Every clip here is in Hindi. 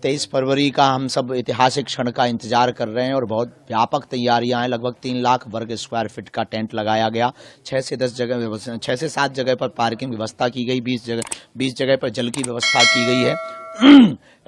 23 फरवरी का हम सब ऐतिहासिक क्षण का इंतजार कर रहे हैं और बहुत व्यापक तैयारियां हैं। लगभग 3 लाख वर्ग स्क्वायर फीट का टेंट लगाया गया। 6 से 7 जगह पर पार्किंग व्यवस्था की गई, 20 जगह पर जल की व्यवस्था की गई है।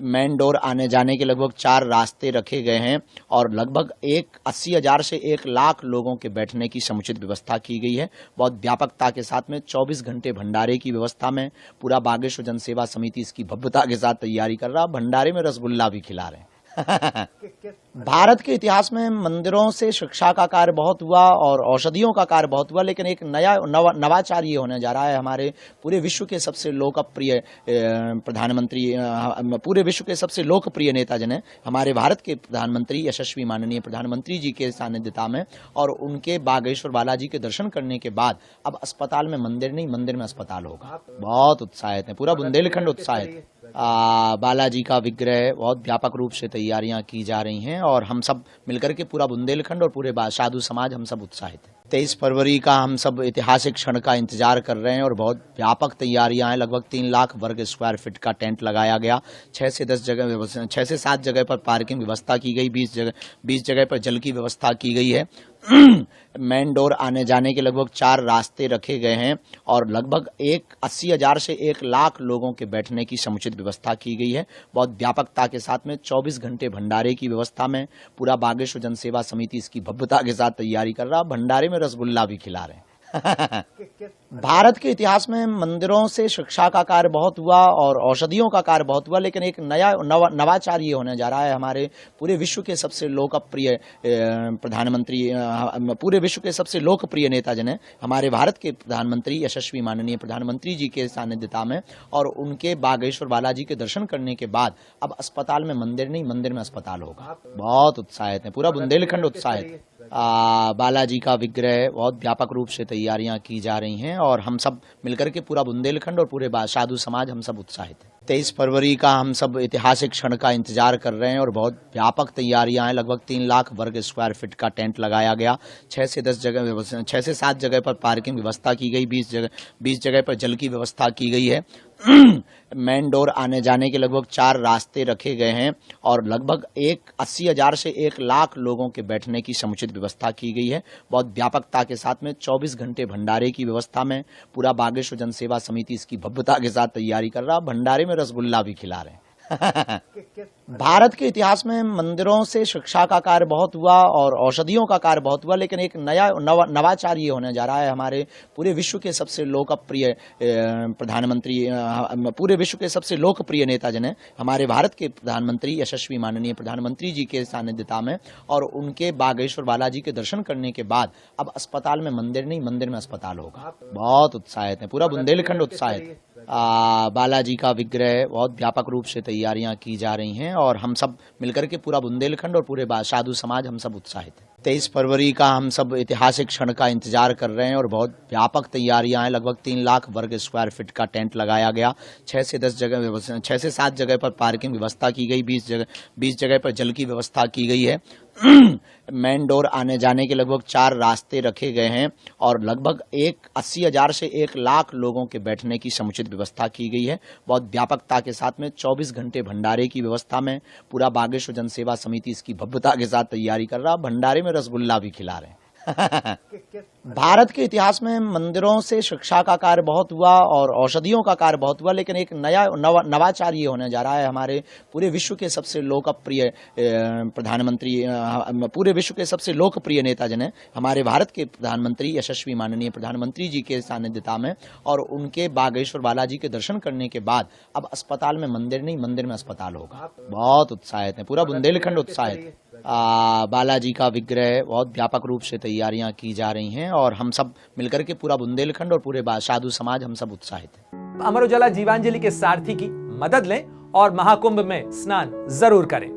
मेन डोर आने जाने के लगभग 4 रास्ते रखे गए हैं और लगभग 80,000 से 1 लाख लोगों के बैठने की समुचित व्यवस्था की गई है। बहुत व्यापकता के साथ में 24 घंटे भंडारे की व्यवस्था में पूरा बागेश्वर जन सेवा समिति इसकी भव्यता के साथ तैयारी कर रहा। भंडारे में रसगुल्ला भी खिला रहे हैं। भारत के इतिहास में मंदिरों से शिक्षा का कार्य बहुत हुआ और औषधियों का कार्य बहुत हुआ, लेकिन एक नवाचार ये होने जा रहा है। हमारे पूरे विश्व के सबसे लोकप्रिय प्रधानमंत्री, पूरे विश्व के सबसे लोकप्रिय नेता जिन्हें हमारे भारत के प्रधानमंत्री, यशस्वी माननीय प्रधानमंत्री जी के सानिध्यता में और उनके बागेश्वर बालाजी के दर्शन करने के बाद अब अस्पताल में मंदिर नहीं, मंदिर में अस्पताल होगा। बहुत उत्साहित है, पूरा बुंदेलखंड उत्साहित है। बालाजी का विग्रह बहुत व्यापक रूप से तैयारियां की जा रही हैं और हम सब मिलकर के पूरा बुंदेलखंड और पूरे साधु समाज हम सब उत्साहित हैं। 23 फरवरी का हम सब ऐतिहासिक क्षण का इंतजार कर रहे हैं और बहुत व्यापक तैयारियां हैं। लगभग 3 लाख वर्ग स्क्वायर फीट का टेंट लगाया गया। 6 से 7 जगह पर पार्किंग व्यवस्था की गई, 20 जगह पर जल की व्यवस्था की गई है। मेन डोर आने जाने के लगभग 4 रास्ते रखे गए हैं और लगभग 80,000 से 1 लाख लोगों के बैठने की समुचित व्यवस्था की गई है। बहुत व्यापकता के साथ में 24 घंटे भंडारे की व्यवस्था में पूरा बागेश्वर जन सेवा समिति इसकी भव्यता के साथ तैयारी कर रहा। भंडारे में रसगुल्ला भी खिला रहे हैं। भारत के इतिहास में मंदिरों से शिक्षा का कार्य बहुत हुआ और औषधियों का कार्य बहुत हुआ, लेकिन एक नवाचार ये होने जा रहा है। हमारे पूरे विश्व के सबसे लोकप्रिय प्रधानमंत्री, पूरे विश्व के सबसे लोकप्रिय नेता जिन्हें हमारे भारत के प्रधानमंत्री, यशस्वी माननीय प्रधानमंत्री जी के सानिध्यता में और उनके बागेश्वर बालाजी के दर्शन करने के बाद अब अस्पताल में मंदिर नहीं, मंदिर में अस्पताल होगा। बहुत उत्साहित है, पूरा बुंदेलखंड उत्साहित है। बालाजी का विग्रह बहुत व्यापक रूप से तैयारियां की जा रही हैं और हम सब मिलकर के पूरा बुंदेलखंड और पूरे साधु समाज हम सब उत्साहित हैं। 23 फरवरी का हम सब ऐतिहासिक क्षण का इंतजार कर रहे हैं और बहुत व्यापक तैयारियां हैं। लगभग 3 लाख वर्ग स्क्वायर फीट का टेंट लगाया गया। 6 से 7 जगह पर पार्किंग व्यवस्था की गई, 20 जगह पर जल की व्यवस्था की गई है। मेन डोर आने जाने के लगभग 4 रास्ते रखे गए हैं और लगभग 80,000 से 1 लाख लोगों के बैठने की समुचित व्यवस्था की गई है। बहुत व्यापकता के साथ में 24 घंटे भंडारे की व्यवस्था में पूरा बागेश्वर जन सेवा समिति इसकी भव्यता के साथ तैयारी कर रहा। भंडारे में रसगुल्ला भी खिला रहे हैं। भारत के इतिहास में मंदिरों से शिक्षा का कार्य बहुत हुआ और औषधियों का कार्य बहुत हुआ, लेकिन एक नवाचार ये होने जा रहा है। हमारे पूरे विश्व के सबसे लोकप्रिय प्रधानमंत्री, पूरे विश्व के सबसे लोकप्रिय नेता जिन्हें हमारे भारत के प्रधानमंत्री, यशस्वी माननीय प्रधानमंत्री जी के सानिध्यता में और उनके बागेश्वर बालाजी के दर्शन करने के बाद अब अस्पताल में मंदिर नहीं, मंदिर में अस्पताल होगा। बहुत उत्साहित है, पूरा बुंदेलखंड उत्साहित है। बालाजी का विग्रह बहुत व्यापक रूप से तैयारियां की जा रही हैं और हम सब मिलकर के पूरा बुंदेलखंड और पूरे साधु समाज हम सब उत्साहित हैं। 23 फरवरी का हम सब ऐतिहासिक क्षण का इंतजार कर रहे हैं और बहुत व्यापक तैयारियां हैं। लगभग 3 लाख वर्ग स्क्वायर फीट का टेंट लगाया गया। 6 से 7 जगह पर पार्किंग व्यवस्था की गई, 20 जगह पर जल की व्यवस्था की गई है। मेन डोर आने जाने के लगभग 4 रास्ते रखे गए हैं और लगभग 80,000 से 1 लाख लोगों के बैठने की समुचित व्यवस्था की गई है। बहुत व्यापकता के साथ में 24 घंटे भंडारे की व्यवस्था में पूरा बागेश्वर जन सेवा समिति इसकी भव्यता के साथ तैयारी कर रहा। भंडारे में रसगुल्ला भी खिला रहे हैं। भारत के इतिहास में मंदिरों से शिक्षा का कार्य बहुत हुआ और औषधियों का कार्य बहुत हुआ, लेकिन एक नवाचार ये होने जा रहा है। हमारे पूरे विश्व के सबसे लोकप्रिय प्रधानमंत्री, पूरे विश्व के सबसे लोकप्रिय नेता जिन्हें हमारे भारत के प्रधानमंत्री, यशस्वी माननीय प्रधानमंत्री जी के सानिध्यता में और उनके बागेश्वर बालाजी के दर्शन करने के बाद अब अस्पताल में मंदिर नहीं, मंदिर में अस्पताल होगा। बहुत उत्साहित है, पूरा बुंदेलखंड उत्साहित है। बालाजी का विग्रह बहुत व्यापक रूप से तैयारियां की जा रही हैं और हम सब मिलकर के पूरा बुंदेलखंड और पूरे साधु समाज हम सब उत्साहित हैं। अमर उजाला जीवांजलि के सारथी की मदद लें और महाकुंभ में स्नान जरूर करें।